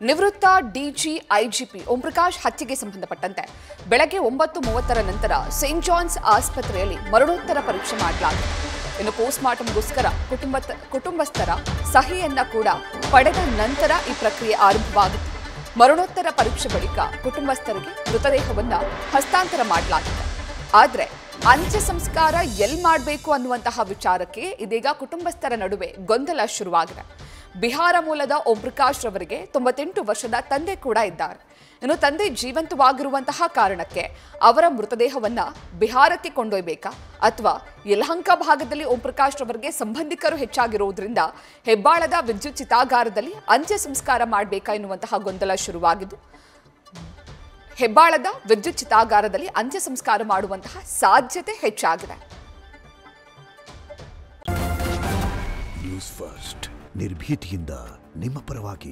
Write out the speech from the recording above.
ನಿವೃತ್ತ DG IGP Omprakash ಹತ್ಯೆಗೆ ಸಂಬಂಧಪಟ್ಟಂತೆ ಬೆಳಗ್ಗೆ 9:30 ನಂತರ ಸೇಂಟ್ ಜಾನ್ಸ್ ಆಸ್ಪತ್ರೆಯಲ್ಲಿ ಮರಣೋತ್ತರ ಪರೀಕ್ಷೆ ಮಾಡಲಾಗಿದೆ. ಇನ್ನು ಪೋಸ್ಟ್ಮಾರ್ಟಂಗೋಸ್ಕರ ಕುಟುಂಬಸ್ಥರ ಸಹಿಯನ್ನ ಕೂಡ ಪಡೆದ ನಂತರ ಈ ಪ್ರಕ್ರಿಯೆ ಆರಂಭವಾಗಿದೆ. ಮರಣೋತ್ತರ ಪರೀಕ್ಷೆ ಬಳಿಕ ಕುಟುಂಬಸ್ಥರಿಗೆ ಮೃತದೇಹವನ್ನ ಹಸ್ತಾಂತರ ಮಾಡಲಾಗಿದೆ. ಆದರೆ ಅಂತ್ಯ ಸಂಸ್ಕಾರ ಎಲ್ಲಿ ಮಾಡಬೇಕು ಅನ್ನುವಂತಹ ವಿಚಾರಕ್ಕೆ ಇದೀಗ ಕುಟುಂಬಸ್ಥರ ನಡುವೆ ಗೊಂದಲ ಶುರುವಾಗಿದೆ. ಬಿಹಾರ ಮೂಲದ ಓಂಪ್ರಕಾಶ್ ರವರಿಗೆ 98 ವರ್ಷದ ತಂದೆ ಕೂಡ ಇದ್ದಾರೆ. ಇನ್ನು ತಂದೆ ಜೀವಂತವಾಗಿರುವಂತಹ ಕಾರಣಕ್ಕೆ ಅವರ ಮೃತದೇಹವನ್ನ ಬಿಹಾರಕ್ಕೆ ಕೊಂಡೊಯ್ಯಬೇಕಾ ಅಥವಾ ಯಲಹಂಕ ಭಾಗದಲ್ಲಿ ಓಂಪ್ರಕಾಶ್ ರವರಿಗೆ ಸಂಬಂಧಿಕರು ಹೆಚ್ಚಾಗಿರುವುದರಿಂದ ಹೆಬ್ಬಾಳದ ವಿದ್ಯುತ್ ಚಿತಾಗಾರದಲ್ಲಿ ಅಂತ್ಯ ಸಂಸ್ಕಾರ ಮಾಡಬೇಕಾ ಎನ್ನುವಂತಹ ಗೊಂದಲ ಶುರುವಾಗಿದ್ದು, ಹೆಬ್ಬಾಳದ ವಿದ್ಯುತ್ ಚಿತಾಗಾರದಲ್ಲಿ ಅಂತ್ಯ ಸಂಸ್ಕಾರ ಮಾಡುವಂತಹ ಸಾಧ್ಯತೆ ಹೆಚ್ಚಾಗಿದೆ. ನ್ಯೂಸ್ ಫಸ್ಟ್ ನಿರ್ಭೀತಿಯಿಂದ ನಿಮ್ಮ ಪರವಾಗಿ.